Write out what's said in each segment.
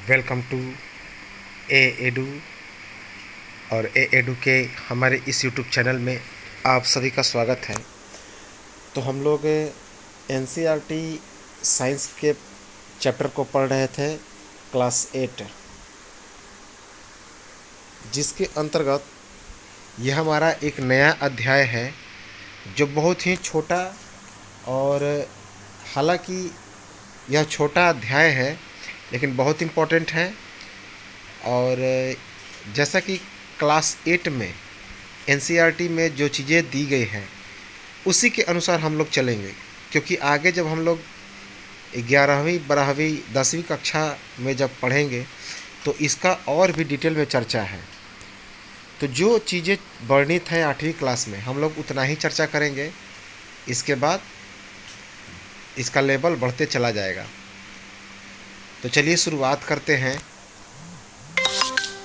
Welcome to A edu. और ए edu के हमारे इस यूट्यूब चैनल में आप सभी का स्वागत है। तो हम लोग एनसीईआरटी साइंस के चैप्टर को पढ़ रहे थे, क्लास 8, जिसके अंतर्गत यह हमारा एक नया अध्याय है जो बहुत ही छोटा, और हालांकि यह छोटा अध्याय है लेकिन बहुत इम्पोर्टेंट है। और जैसा कि क्लास 8 में एनसीईआरटी में जो चीज़ें दी गई हैं उसी के अनुसार हम लोग चलेंगे, क्योंकि आगे जब हम लोग 11वीं 12वीं 10वीं कक्षा में जब पढ़ेंगे तो इसका और भी डिटेल में चर्चा है। तो जो चीज़ें वर्णित हैं 8वीं क्लास में हम लोग उतना ही चर्चा करेंगे। इसके बाद इसका लेवल बढ़ते चला जाएगा। तो चलिए शुरुआत करते हैं।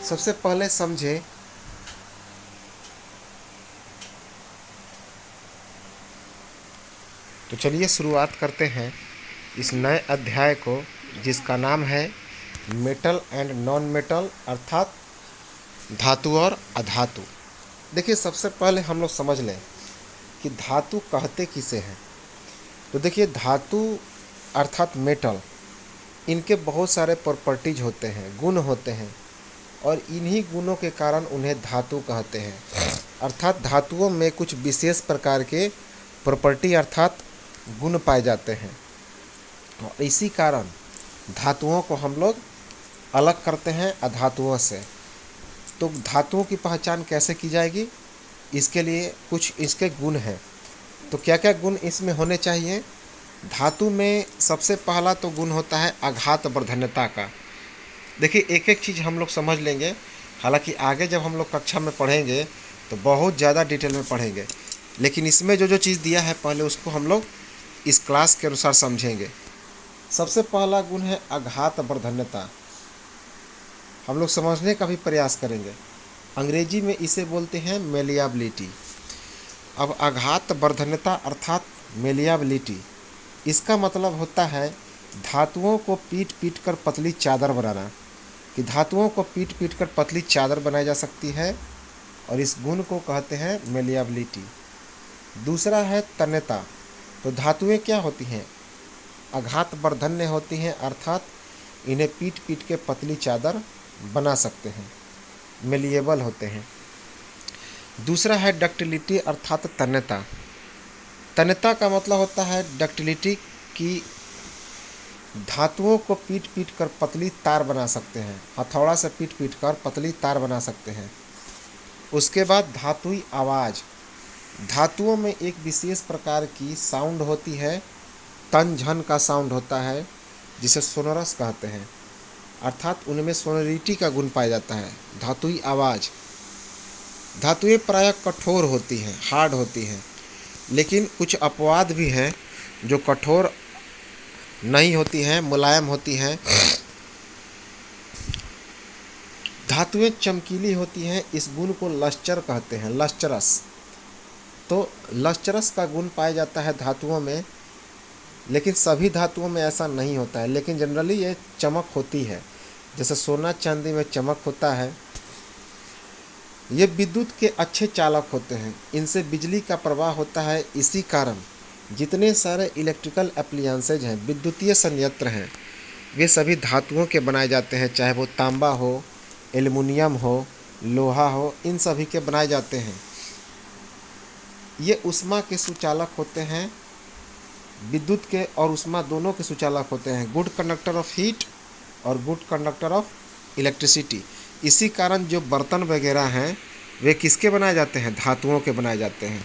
सबसे पहले समझें तो चलिए शुरुआत करते हैं इस नए अध्याय को, जिसका नाम है मेटल एंड नॉन मेटल, अर्थात धातु और अधातु। देखिए, सबसे पहले हम लोग समझ लें कि धातु कहते किसे हैं। तो देखिए, धातु अर्थात मेटल, इनके बहुत सारे प्रॉपर्टीज होते हैं, गुण होते हैं, और इन्हीं गुणों के कारण उन्हें धातु कहते हैं। अर्थात धातुओं में कुछ विशेष प्रकार के प्रॉपर्टी अर्थात गुण पाए जाते हैं, और इसी कारण धातुओं को हम लोग अलग करते हैं अधातुओं से। तो धातुओं की पहचान कैसे की जाएगी, इसके लिए कुछ इसके गुण हैं। तो क्या क्या गुण इसमें होने चाहिए। धातु में सबसे पहला तो गुण होता है आघात वर्धन्यता का। देखिए, एक एक चीज़ हम लोग समझ लेंगे, हालांकि आगे जब हम लोग कक्षा में पढ़ेंगे तो बहुत ज़्यादा डिटेल में पढ़ेंगे, लेकिन इसमें जो जो चीज़ दिया है पहले उसको हम लोग इस क्लास के अनुसार समझेंगे। सबसे पहला गुण है आघात वर्धन्यता। हम लोग समझने का भी प्रयास करेंगे। अंग्रेजी में इसे बोलते हैं मेलियाबिलिटी। अब आघात वर्धन्यता अर्थात मेलियाबिलिटी, इसका मतलब होता है धातुओं को पीट पीट कर पतली चादर बनाना, कि धातुओं को पीट पीट कर पतली चादर बनाई जा सकती है, और इस गुण को कहते हैं मेलियाबिलिटी। दूसरा है तन्यता। तो धातुएं क्या होती हैं, आघात वर्धन्य होती हैं, अर्थात इन्हें पीट पीट के पतली चादर बना सकते हैं, मेलिएबल होते हैं। दूसरा है डक्टिलिटी अर्थात तन्यता। तन्यता का मतलब होता है डक्टिलिटी, की धातुओं को पीट पीट कर पतली तार बना सकते हैं, हथौड़ा से पीट पीट कर पतली तार बना सकते हैं। उसके बाद धातुई आवाज़। धातुओं में एक विशेष प्रकार की साउंड होती है, तन झन का साउंड होता है, जिसे सोनोरस कहते हैं, अर्थात उनमें सोनोरिटी का गुण पाया जाता है। धातुई आवाज़। धातुएं प्रायः कठोर होती हैं, हार्ड होती हैं, लेकिन कुछ अपवाद भी हैं जो कठोर नहीं होती हैं, मुलायम होती हैं। धातुएं चमकीली होती हैं, इस गुण को लस्टर कहते हैं, लस्टरस। तो लस्टरस का गुण पाया जाता है धातुओं में, लेकिन सभी धातुओं में ऐसा नहीं होता है, लेकिन जनरली ये चमक होती है, जैसे सोना चांदी में चमक होता है। ये विद्युत के अच्छे चालक होते हैं, इनसे बिजली का प्रवाह होता है। इसी कारण जितने सारे इलेक्ट्रिकल एप्लियंसेज हैं, विद्युतीय संयंत्र हैं, वे सभी धातुओं के बनाए जाते हैं, चाहे वो तांबा हो, एल्युमिनियम हो, लोहा हो, इन सभी के बनाए जाते हैं। ये ऊष्मा के सुचालक होते हैं, विद्युत के और ऊष्मा दोनों के सुचालक होते हैं, गुड कंडक्टर ऑफ हीट और गुड कंडक्टर ऑफ इलेक्ट्रिसिटी। इसी कारण जो बर्तन वगैरह हैं वे किसके बनाए जाते हैं, धातुओं के बनाए जाते हैं।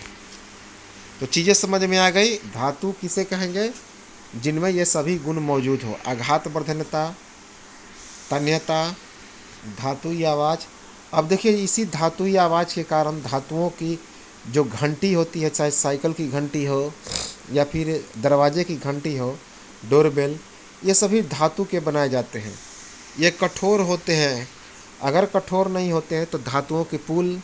तो चीज़ें समझ में आ गई। धातु किसे कहेंगे, जिनमें ये सभी गुण मौजूद हो, आघात वर्धन्यता, तन्यता, धातुई आवाज़। अब देखिए, इसी धातुई आवाज़ के कारण धातुओं की जो घंटी होती है, चाहे साइकिल की घंटी हो या फिर दरवाजे की घंटी हो, डोरबेल, ये सभी धातु के बनाए जाते हैं। ये कठोर होते हैं, अगर कठोर नहीं होते हैं तो धातुओं के पुल,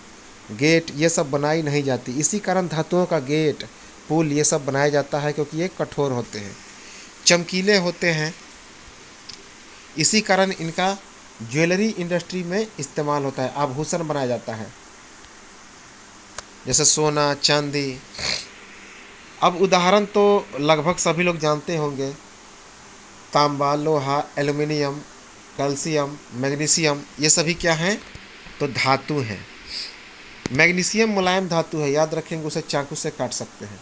गेट, ये सब बनाई नहीं जाती। इसी कारण धातुओं का गेट, पुल, ये सब बनाया जाता है, क्योंकि ये कठोर होते हैं, चमकीले होते हैं। इसी कारण इनका ज्वेलरी इंडस्ट्री में इस्तेमाल होता है, आभूषण बनाया जाता है, जैसे सोना, चांदी। अब उदाहरण तो लगभग सभी लोग जानते होंगे, तांबा, लोहा, एल्युमिनियम, कैल्शियम, मैग्नीशियम, ये सभी क्या हैं? तो धातु हैं। मैग्नीशियम मुलायम धातु है, याद रखेंगे, उसे चाकू से काट सकते हैं।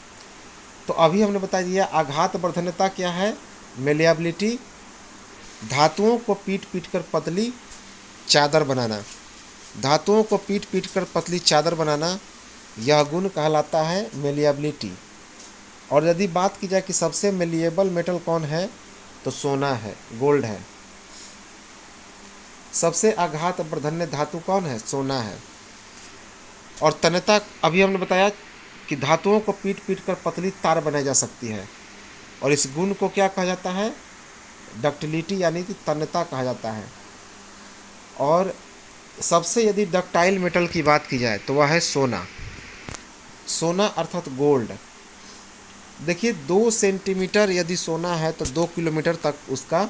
तो अभी हमने बता दिया आघात वर्धनता क्या है, मेलिएबिलिटी, धातुओं को पीट पीट कर पतली चादर बनाना, धातुओं को पीट पीट कर पतली चादर बनाना, यह गुण कहलाता है मेलिएबिलिटी। और यदि बात की जाए कि सबसे मेलिएबल मेटल कौन है, तो सोना है, गोल्ड है। सबसे आघात वर्धन्य धातु कौन है? सोना है। और तन्यता, अभी हमने बताया कि धातुओं को पीट पीट कर पतली तार बनाई जा सकती है, और इस गुण को क्या कहा जाता है? डक्टिलिटी यानी कि तन्यता कहा जाता है। और सबसे यदि डक्टाइल मेटल की बात की जाए तो वह है सोना। सोना अर्थात गोल्ड। देखिए 2 सेंटीमीटर यदि सोना है तो 2 किलोमीटर तक उसका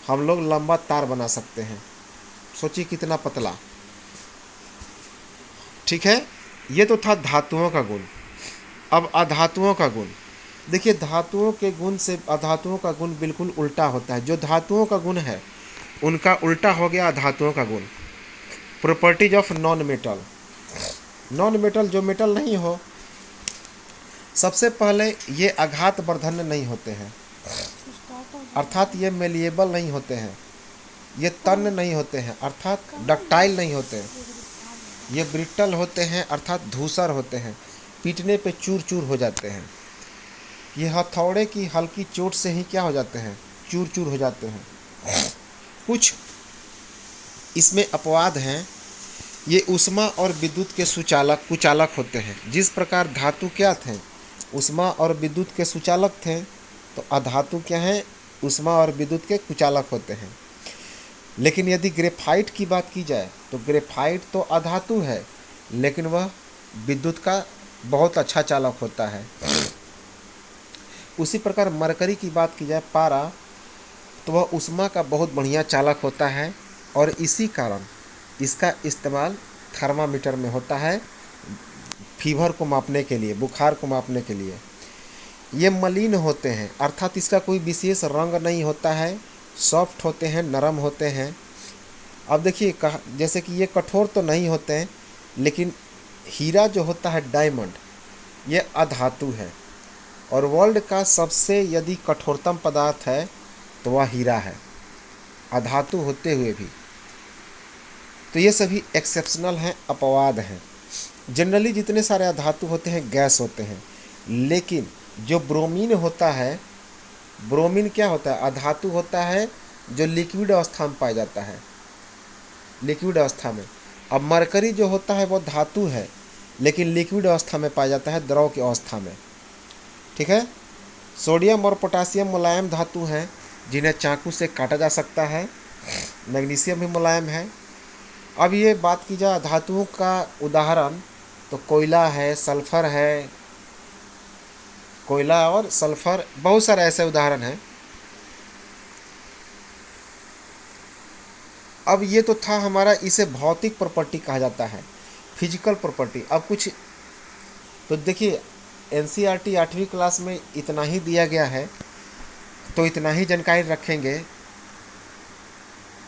हम लोग लंबा तार बना सकते हैं। सोचिए कितना पतला। ठीक है, ये तो था धातुओं का गुण। अब अधातुओं का गुण। देखिए धातुओं के गुण से अधातुओं का गुण बिल्कुल उल्टा होता है। जो धातुओं का गुण है उनका उल्टा हो गया अधातुओं का गुण। Properties of non metal. Non metal जो मेटल नहीं हो, सबसे पहले ये आघात वर्धन नहीं होते हैं, अर्थात ये मेलिएबल नहीं होते हैं, ये तन्य नहीं होते हैं, अर्थात डक्टाइल नहीं होते हैं, ये ब्रिटल होते हैं, अर्थात धूसर होते हैं, पीटने पे चूर चूर हो जाते हैं। ये हथौड़े की हल्की चोट से ही क्या हो जाते हैं? चूर चूर हो जाते हैं। कुछ इसमें अपवाद हैं। ये ऊष्मा और विद्युत के सुचालक कुचालक होते हैं। जिस प्रकार धातु क्या थे? ऊष्मा और विद्युत के सुचालक थे, तो अधातु क्या है? ऊष्मा और विद्युत के कुचालक होते हैं। लेकिन यदि ग्रेफाइट की बात की जाए तो ग्रेफाइट तो अधातु है, लेकिन वह विद्युत का बहुत अच्छा चालक होता है। उसी प्रकार मरकरी की बात की जाए, पारा, तो वह ऊष्मा का बहुत बढ़िया चालक होता है, और इसी कारण इसका इस्तेमाल थर्मामीटर में होता है, फीवर को मापने के लिए, बुखार को मापने के लिए। ये मलिन होते हैं, अर्थात इसका कोई विशेष रंग नहीं होता है, सॉफ्ट होते हैं, नरम होते हैं। अब देखिए जैसे कि ये कठोर तो नहीं होते हैं, लेकिन हीरा जो होता है डायमंड, ये अधातु है, और वर्ल्ड का सबसे यदि कठोरतम पदार्थ है तो वह हीरा है, अधातु होते हुए भी। तो ये सभी एक्सेप्शनल हैं, अपवाद हैं। जनरली जितने सारे अधातु होते हैं गैस होते हैं, लेकिन जो ब्रोमीन होता है, ब्रोमीन क्या होता है? अधातु होता है, जो लिक्विड अवस्था में पाया जाता है, लिक्विड अवस्था में। अब मरकरी जो होता है वो धातु है, लेकिन लिक्विड अवस्था में पाया जाता है, द्रव की अवस्था में। ठीक है। सोडियम और पोटासियम मुलायम धातु हैं, जिन्हें चाकू से काटा जा सकता है। मैग्नीशियम भी मुलायम है। अब ये बात की जाए धातुओं का उदाहरण, तो कोयला है, सल्फर है, कोयला और सल्फर, बहुत सारे ऐसे उदाहरण हैं। अब ये तो था हमारा, इसे भौतिक प्रॉपर्टी कहा जाता है, फिजिकल प्रॉपर्टी। अब कुछ तो देखिए एनसीईआरटी 8वीं क्लास में इतना ही दिया गया है, तो इतना ही जानकारी रखेंगे।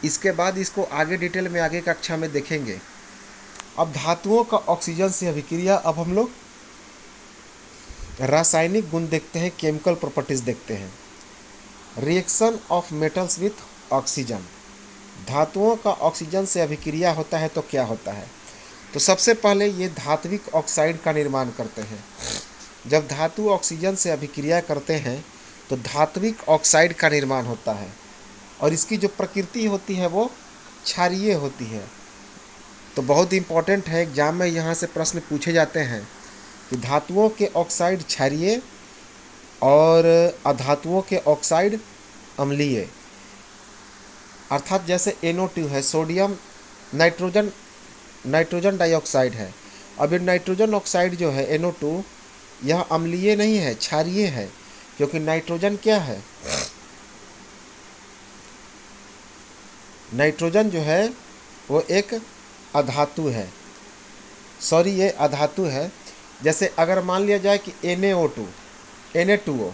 इसके बाद इसको आगे डिटेल में आगे कक्षा में देखेंगे। अब धातुओं का ऑक्सीजन से अभिक्रिया, अब हम लोग रासायनिक गुण देखते हैं, केमिकल प्रॉपर्टीज देखते हैं। Reaction of metals with oxygen. धातुओं का ऑक्सीजन से अभिक्रिया होता है तो क्या होता है? तो सबसे पहले ये धात्विक ऑक्साइड का निर्माण करते हैं। जब धातु ऑक्सीजन से अभिक्रिया करते हैं तो धात्विक ऑक्साइड का निर्माण होता है, और इसकी जो प्रकृति होती है वो क्षारीय होती है। तो बहुत इंपॉर्टेंट है, एग्जाम में यहाँ से प्रश्न पूछे जाते हैं कि धातुओं के ऑक्साइड क्षारीय और अधातुओं के ऑक्साइड अम्लीय। अर्थात जैसे NO2 है, सोडियम नाइट्रोजन डाइऑक्साइड है। अब ये नाइट्रोजन ऑक्साइड जो है NO2, यह अम्लीय नहीं है, क्षारीय है, क्योंकि नाइट्रोजन क्या है? नाइट्रोजन जो है वो एक अधातु है, सॉरी ये अधातु है। जैसे अगर मान लिया जाए कि Na2 Na2O,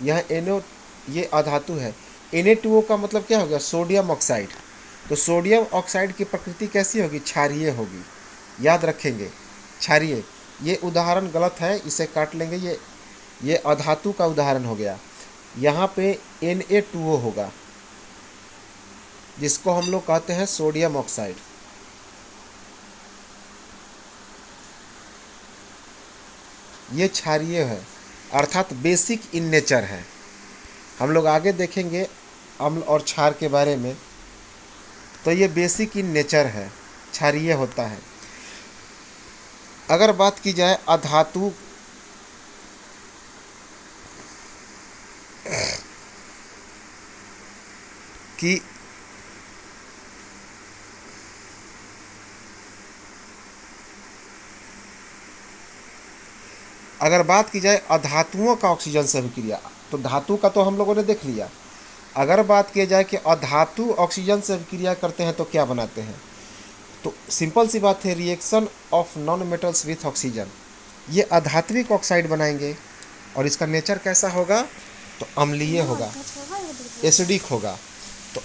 यह NO ये अधातु है। Na2O का मतलब क्या हो गया? Sodium oxide. तो सोडियम ऑक्साइड की प्रकृति कैसी होगी? क्षारीय होगी। याद रखेंगे, क्षारीय। ये उदाहरण गलत है, इसे काट लेंगे। ये अधातु का उदाहरण हो गया। यहाँ पे Na2O होगा, जिसको हम लोग कहते हैं सोडियम ऑक्साइड। ये क्षारीय है, अर्थात बेसिक इन नेचर है। हम लोग आगे देखेंगे अम्ल और क्षार के बारे में। तो ये बेसिक इन नेचर है, क्षारीय होता है। अगर बात की जाए अधातु की, अगर बात की जाए अधातुओं का ऑक्सीजन से अभिक्रिया, तो धातु का तो हम लोगों ने देख लिया। अगर बात की जाए कि अधातु ऑक्सीजन से अभिक्रिया करते हैं तो क्या बनाते हैं, तो सिंपल सी बात है, reaction of non metals with oxygen. ये अधात्विक ऑक्साइड बनाएंगे और इसका नेचर कैसा होगा? तो अम्लीय होगा, एसिडिक होगा। तो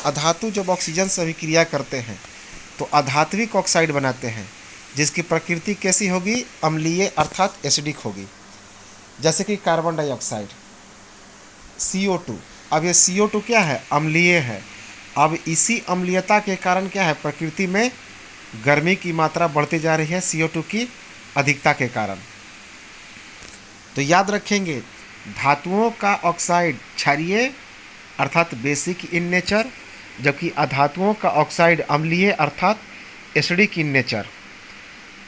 अधातु जब ऑक्सीजन से अभिक्रिया करते हैं तो अधात्विक ऑक्साइड बनाते हैं, जिसकी प्रकृति कैसी होगी? अम्लीय अर्थात एसिडिक होगी। जैसे कि कार्बन डाइऑक्साइड CO2। अब ये CO2 क्या है? अम्लीय है। अब इसी अम्लीयता के कारण क्या है? प्रकृति में गर्मी की मात्रा बढ़ती जा रही है CO2 की अधिकता के कारण। तो याद रखेंगे, धातुओं का ऑक्साइड क्षारीय अर्थात बेसिक इन नेचर, जबकि अधातुओं का ऑक्साइड अम्लीय अर्थात एसिडिक इन नेचर।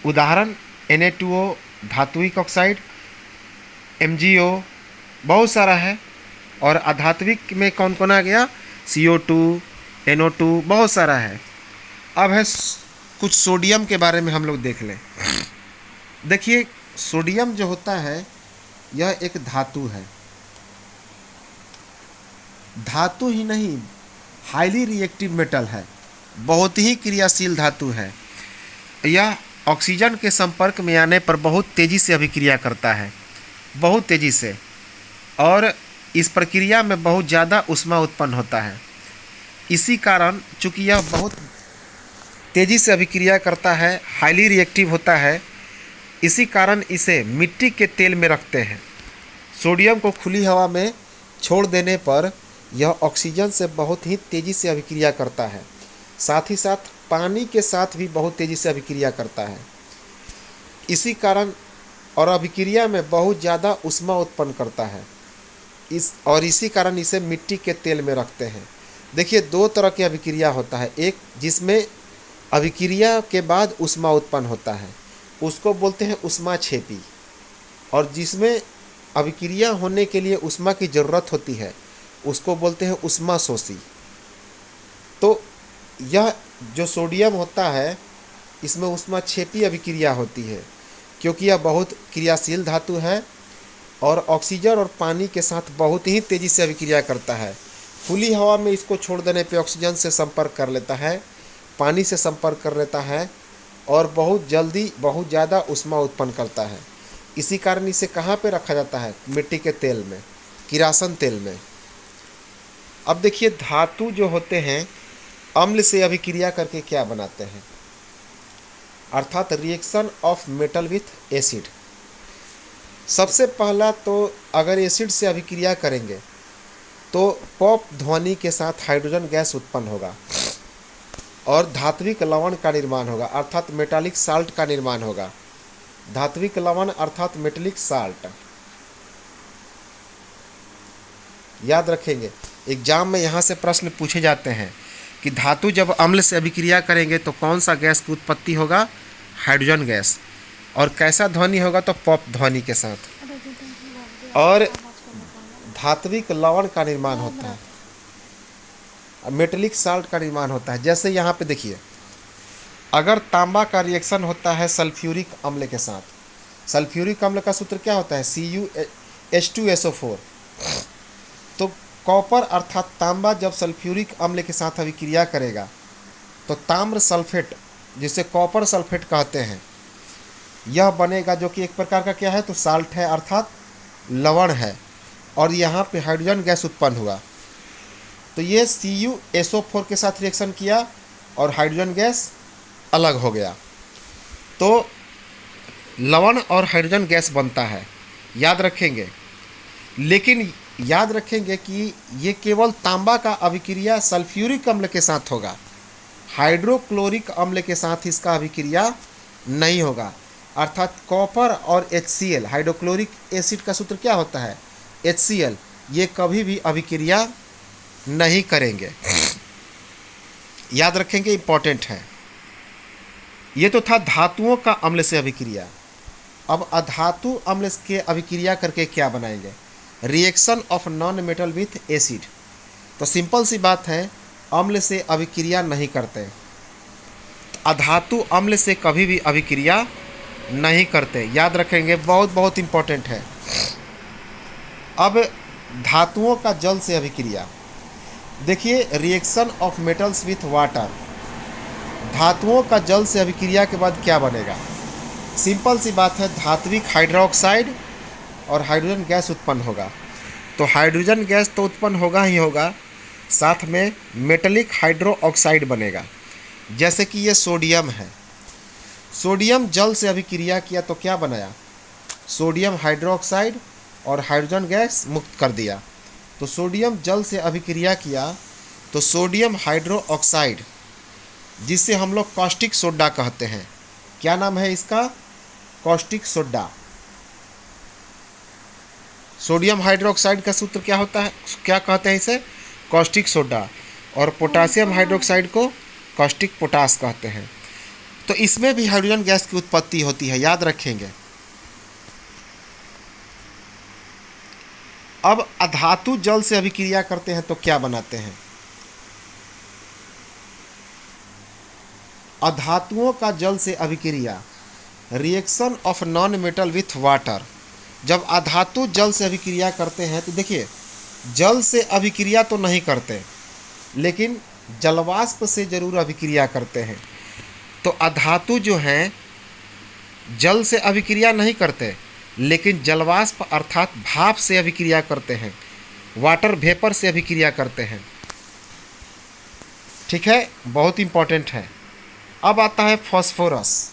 उदाहरण Na2O धात्विक ऑक्साइड, MgO बहुत सारा है। और अधात्विक में कौन कौन आ गया? CO2, NO2 बहुत सारा है। अब है कुछ सोडियम के बारे में हम लोग देख लें। देखिए, सोडियम जो होता है यह एक धातु है। धातु ही नहीं, हाईली रिएक्टिव मेटल है, बहुत ही क्रियाशील धातु है। यह ऑक्सीजन के संपर्क में आने पर बहुत तेज़ी से अभिक्रिया करता है, बहुत तेज़ी से, और इस प्रक्रिया में बहुत ज़्यादा ऊष्मा उत्पन्न होता है। इसी कारण चूँकि यह बहुत तेज़ी से अभिक्रिया करता है, हाईली रिएक्टिव होता है, इसी कारण इसे मिट्टी के तेल में रखते हैं। सोडियम को खुली हवा में छोड़ देने पर यह ऑक्सीजन से बहुत ही तेज़ी से अभिक्रिया करता है, साथ ही साथ पानी के साथ भी बहुत तेज़ी से अभिक्रिया करता है। इसी कारण और अभिक्रिया में बहुत ज़्यादा ऊष्मा उत्पन्न करता है। इसी कारण इसे मिट्टी के तेल में रखते हैं। देखिए, दो तरह की अभिक्रिया होता है। एक जिसमें अभिक्रिया के बाद ऊष्मा उत्पन्न होता है, उसको बोलते हैं ऊष्माक्षेपी, और जिसमें अभिक्रिया होने के लिए ऊष्मा की ज़रूरत होती है उसको बोलते हैं ऊष्माशोषी। तो यह जो सोडियम होता है इसमें ऊष्माक्षेपी अभिक्रिया होती है, क्योंकि यह बहुत क्रियाशील धातु है और ऑक्सीजन और पानी के साथ बहुत ही तेज़ी से अभिक्रिया करता है। खुली हवा में इसको छोड़ देने पे ऑक्सीजन से संपर्क कर लेता है, पानी से संपर्क कर लेता है और बहुत जल्दी बहुत ज़्यादा ऊष्मा उत्पन्न करता है। इसी कारण इसे कहाँ पे रखा जाता है? मिट्टी के तेल में, किरासन तेल में। अब देखिए, धातु जो होते हैं अम्ल से अभिक्रिया करके क्या बनाते हैं, अर्थात reaction of metal with acid. सबसे पहला तो अगर एसिड से अभिक्रिया करेंगे तो पॉप ध्वनि के साथ हाइड्रोजन गैस उत्पन्न होगा और धात्विक लवण का निर्माण होगा, अर्थात मेटालिक साल्ट का निर्माण होगा। धात्विक लवण अर्थात मेटालिक साल्ट। याद रखेंगे, एग्जाम में यहाँ से प्रश्न पूछे जाते हैं कि धातु जब अम्ल से अभिक्रिया करेंगे तो कौन सा गैस की उत्पत्ति होगा? Hydrogen gas. और कैसा ध्वनि होगा? तो पॉप ध्वनि के साथ। और धात्विक लवण का निर्माण होता है, मेटालिक साल्ट का निर्माण होता है। जैसे यहाँ पे देखिए, अगर तांबा का रिएक्शन होता है सल्फ्यूरिक अम्ल के साथ, सल्फ्यूरिक अम्ल का सूत्र क्या होता है? CuH2SO4। तो कॉपर अर्थात तांबा जब सल्फ्यूरिक अम्ल के साथ अभिक्रिया करेगा तो ताम्र सल्फेट, जिसे कॉपर सल्फेट कहते हैं, यह बनेगा, जो कि एक प्रकार का क्या है, तो साल्ट है अर्थात लवण है। और यहाँ पे हाइड्रोजन गैस उत्पन्न हुआ, तो ये CuSO4 के साथ रिएक्शन किया और हाइड्रोजन गैस अलग हो गया, तो लवण और हाइड्रोजन गैस बनता है, याद रखेंगे। लेकिन याद रखेंगे कि ये केवल तांबा का अभिक्रिया सल्फ्यूरिक अम्ल के साथ होगा, हाइड्रोक्लोरिक अम्ल के साथ इसका अभिक्रिया नहीं होगा। अर्थात कॉपर और HCl, हाइड्रोक्लोरिक एसिड का सूत्र क्या होता है, HCl, ये कभी भी अभिक्रिया नहीं करेंगे, याद रखेंगे, इंपॉर्टेंट है। ये तो था धातुओं का अम्ल से अभिक्रिया। अब अधातु अम्ल के अभिक्रिया करके क्या बनाएंगे, reaction of non metal with acid. तो सिंपल सी बात है, अम्ल से अभिक्रिया नहीं करते, अधातु अम्ल से कभी भी अभिक्रिया नहीं करते, याद रखेंगे, बहुत बहुत इंपॉर्टेंट है। अब धातुओं का जल से अभिक्रिया, देखिए reaction of metals with water, धातुओं का जल से अभिक्रिया के बाद क्या बनेगा, सिंपल सी बात है, धात्विक हाइड्रोक्साइड और हाइड्रोजन गैस उत्पन्न होगा। तो हाइड्रोजन गैस तो उत्पन्न होगा ही होगा, साथ में मेटलिक हाइड्रो ऑक्साइड बनेगा। जैसे कि ये सोडियम है, सोडियम जल से अभिक्रिया किया तो क्या बनाया, सोडियम हाइड्रोक्साइड और हाइड्रोजन गैस मुक्त कर दिया। तो सोडियम जल से अभिक्रिया किया तो सोडियम हाइड्रो ऑक्साइड, जिसे हम लोग कॉस्टिक सोडा कहते हैं, क्या नाम है इसका, कॉस्टिक सोडा। सोडियम हाइड्रोक्साइड का सूत्र क्या होता है, क्या कहते हैं इसे, कॉस्टिक सोडा। और पोटासियम हाइड्रोक्साइड को कॉस्टिक पोटास कहते हैं। तो इसमें भी हाइड्रोजन गैस की उत्पत्ति होती है, याद रखेंगे। अब अधातु जल से अभिक्रिया करते हैं तो क्या बनाते हैं, अधातुओं का जल से अभिक्रिया, reaction of non metal with water. जब अधातु जल से अभिक्रिया करते हैं तो देखिए, जल से अभिक्रिया तो नहीं करते, लेकिन जलवाष्प से जरूर अभिक्रिया करते हैं। तो अधातु जो हैं जल से अभिक्रिया नहीं करते, लेकिन जलवाष्प अर्थात भाप से अभिक्रिया करते हैं, वाटर वेपर से अभिक्रिया करते हैं। ठीक है, बहुत इंपॉर्टेंट है। अब आता है फॉस्फोरस।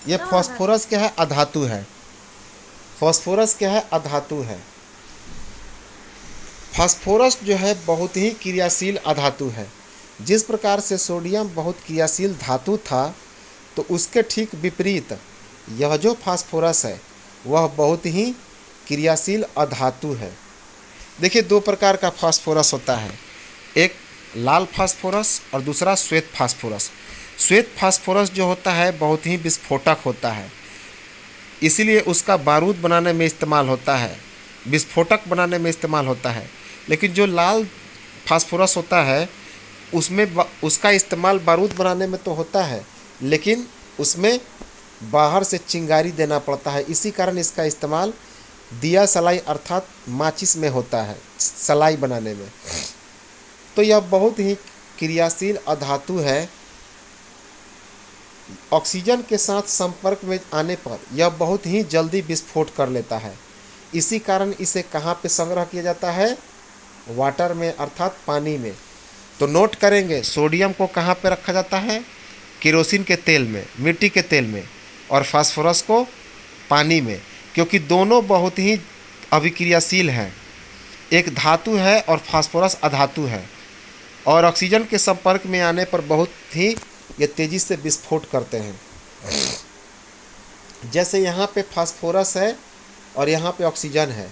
ये फॉस्फोरस क्या है, अधातु है। फॉस्फोरस क्या है, अधातु है। फास्फोरस जो है बहुत ही क्रियाशील अधातु है। जिस प्रकार से सोडियम बहुत क्रियाशील धातु था, तो उसके ठीक विपरीत यह जो फास्फोरस है वह बहुत ही क्रियाशील अधातु है। देखिए, दो प्रकार का फास्फोरस होता है, एक लाल फास्फोरस और दूसरा श्वेत फास्फोरस। श्वेत फास्फोरस जो होता है बहुत ही विस्फोटक होता है, इसीलिए उसका बारूद बनाने में इस्तेमाल होता है, विस्फोटक बनाने में इस्तेमाल होता है। लेकिन जो लाल फास्फोरस होता है उसमें उसका इस्तेमाल बारूद बनाने में तो होता है, लेकिन उसमें बाहर से चिंगारी देना पड़ता है। इसी कारण इसका इस्तेमाल दिया सलाई अर्थात माचिस में होता है, सलाई बनाने में। तो यह बहुत ही क्रियाशील अधातु है। ऑक्सीजन के साथ संपर्क में आने पर यह बहुत ही जल्दी विस्फोट कर लेता है। इसी कारण इसे कहाँ पे संग्रह किया जाता है, वाटर में अर्थात पानी में। तो नोट करेंगे, सोडियम को कहाँ पे रखा जाता है, केरोसिन के तेल में, मिट्टी के तेल में, और फास्फोरस को पानी में, क्योंकि दोनों बहुत ही अभिक्रियाशील हैं। एक धातु है और फास्फोरस अधातु है, और ऑक्सीजन के संपर्क में आने पर बहुत ही ये तेज़ी से विस्फोट करते हैं। जैसे यहाँ पे फास्फोरस है और यहाँ पे ऑक्सीजन है,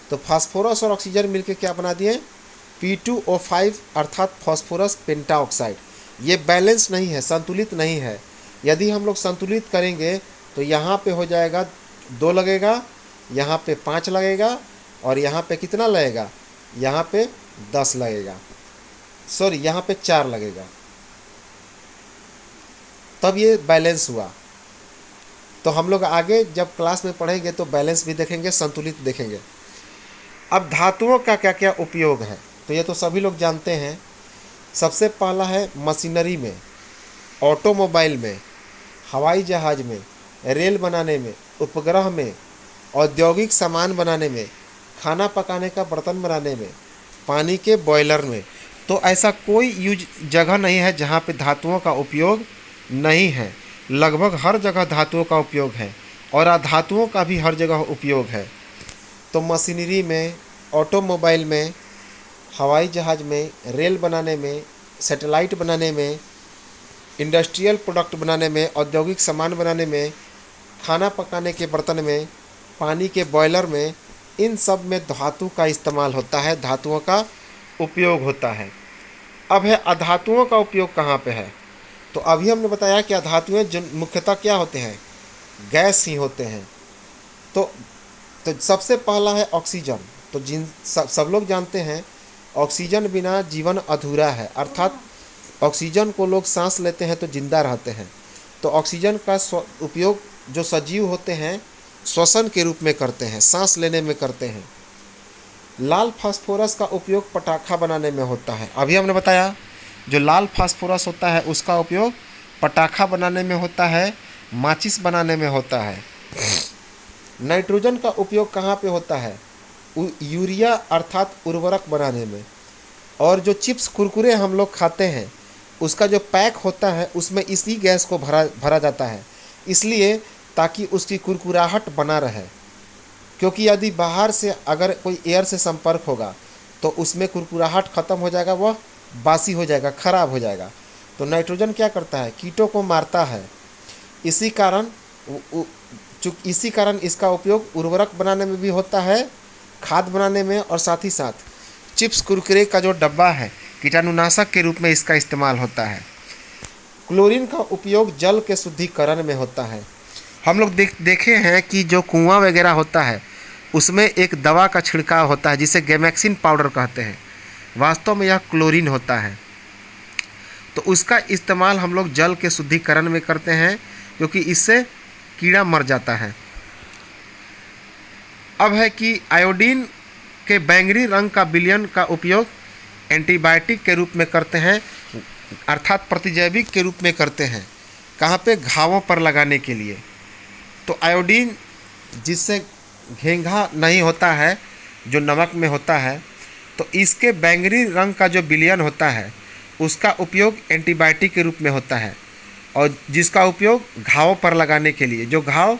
तो फास्फोरस और ऑक्सीजन मिलके क्या बना दिए, P2O5 अर्थात फास्फोरस पेंटाऑक्साइड। ये बैलेंस नहीं है, संतुलित नहीं है। यदि हम लोग संतुलित करेंगे तो यहाँ पे हो जाएगा 2 लगेगा, यहाँ पे 5 लगेगा, और यहाँ पे कितना लगेगा, यहाँ पे 10 लगेगा, सॉरी यहाँ पे 4 लगेगा, तब ये बैलेंस हुआ। तो हम लोग आगे जब क्लास में पढ़ेंगे तो बैलेंस भी देखेंगे, संतुलित देखेंगे। अब धातुओं का क्या क्या उपयोग है, तो ये तो सभी लोग जानते हैं। सबसे पहला है मशीनरी में, ऑटोमोबाइल में, हवाई जहाज़ में, रेल बनाने में, उपग्रह में, औद्योगिक सामान बनाने में, खाना पकाने का बर्तन बनाने में, पानी के बॉयलर में। तो ऐसा कोई जगह नहीं है जहाँ पे धातुओं का उपयोग नहीं है। लगभग हर जगह धातुओं का उपयोग है और अधातुओं का भी हर जगह उपयोग है। तो मशीनरी में, ऑटोमोबाइल में, हवाई जहाज़ में, रेल बनाने में, सैटेलाइट बनाने में, इंडस्ट्रियल प्रोडक्ट बनाने में, औद्योगिक सामान बनाने में, खाना पकाने के बर्तन में, पानी के बॉयलर में, इन सब में धातु का इस्तेमाल होता है, धातुओं का उपयोग होता है। अब है अधातुओं का उपयोग कहाँ पे है। तो अभी हमने बताया कि अधातुएं जो मुख्यतः क्या होते हैं, गैस ही होते हैं। तो सबसे पहला है ऑक्सीजन। तो सब लोग जानते हैं ऑक्सीजन बिना जीवन अधूरा है, अर्थात ऑक्सीजन को लोग सांस लेते हैं तो जिंदा रहते हैं। तो ऑक्सीजन का उपयोग जो सजीव होते हैं श्वसन के रूप में करते हैं, सांस लेने में करते हैं। लाल फास्फोरस का उपयोग पटाखा बनाने में होता है। अभी हमने बताया जो लाल फास्फोरस होता है उसका उपयोग पटाखा बनाने में होता है, माचिस बनाने में होता है। नाइट्रोजन का उपयोग कहाँ पे होता है, यूरिया अर्थात उर्वरक बनाने में। और जो चिप्स कुरकुरे हम लोग खाते हैं उसका जो पैक होता है उसमें इसी गैस को भरा जाता है, इसलिए ताकि उसकी कुरकुराहट बना रहे। क्योंकि यदि बाहर से अगर कोई एयर से संपर्क होगा तो उसमें कुरकुराहट ख़त्म हो जाएगा, वह बासी हो जाएगा, ख़राब हो जाएगा। तो नाइट्रोजन क्या करता है, कीटों को मारता है। इसी कारण इसका उपयोग उर्वरक बनाने में भी होता है, खाद बनाने में, और साथ ही साथ चिप्स कुरकुरे का जो डब्बा है कीटाणुनाशक के रूप में इसका इस्तेमाल होता है। क्लोरीन का उपयोग जल के शुद्धिकरण में होता है। हम लोग देखे हैं कि जो कुआं वगैरह होता है उसमें एक दवा का छिड़काव होता है जिसे गैमेक्सिन पाउडर कहते हैं, वास्तव में यह क्लोरीन होता है। तो उसका इस्तेमाल हम लोग जल के शुद्धिकरण में करते हैं क्योंकि इससे कीड़ा मर जाता है। अब है कि आयोडीन के बैंगनी रंग का विलयन का उपयोग एंटीबायोटिक के रूप में करते हैं, अर्थात प्रतिजैविक के रूप में करते हैं। कहाँ पे, घावों पर लगाने के लिए। तो आयोडीन जिससे घेंघा नहीं होता है, जो नमक में होता है, तो इसके बैंगनी रंग का जो विलयन होता है उसका उपयोग एंटीबायोटिक के रूप में होता है, और जिसका उपयोग घावों पर लगाने के लिए, जो घाव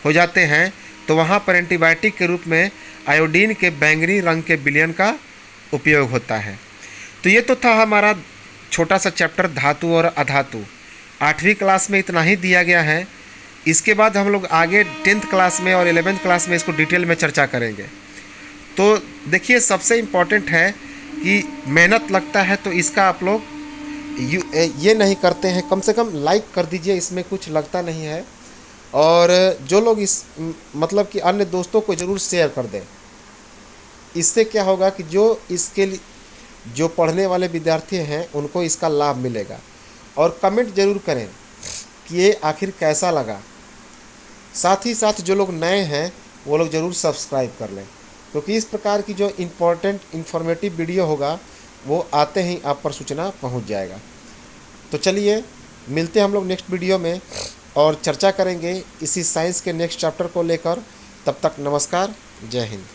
हो जाते हैं तो वहाँ पर एंटीबायोटिक के रूप में आयोडीन के बैंगनी रंग के विलयन का उपयोग होता है। तो ये तो था हमारा छोटा सा चैप्टर धातु और अधातु। 8वीं क्लास में इतना ही दिया गया है। इसके बाद हम लोग आगे 10th क्लास में और 11th क्लास में इसको डिटेल में चर्चा करेंगे। तो देखिए, सबसे इम्पॉर्टेंट है कि मेहनत लगता है तो इसका आप लोग ये नहीं करते हैं, कम से कम लाइक कर दीजिए, इसमें कुछ लगता नहीं है। और जो लोग इस मतलब कि अन्य दोस्तों को ज़रूर शेयर कर दें। इससे क्या होगा कि जो पढ़ने वाले विद्यार्थी हैं उनको इसका लाभ मिलेगा। और कमेंट ज़रूर करें कि ये आखिर कैसा लगा। साथ ही साथ जो लोग नए हैं वो लोग ज़रूर सब्सक्राइब कर लें, क्योंकि इस प्रकार की जो इन्फॉर्मेटिव वीडियो होगा वो आते ही आप पर सूचना पहुंच जाएगा। तो चलिए, मिलते हैं हम लोग नेक्स्ट वीडियो में और चर्चा करेंगे इसी साइंस के नेक्स्ट चैप्टर को लेकर। तब तक नमस्कार, जय हिंद।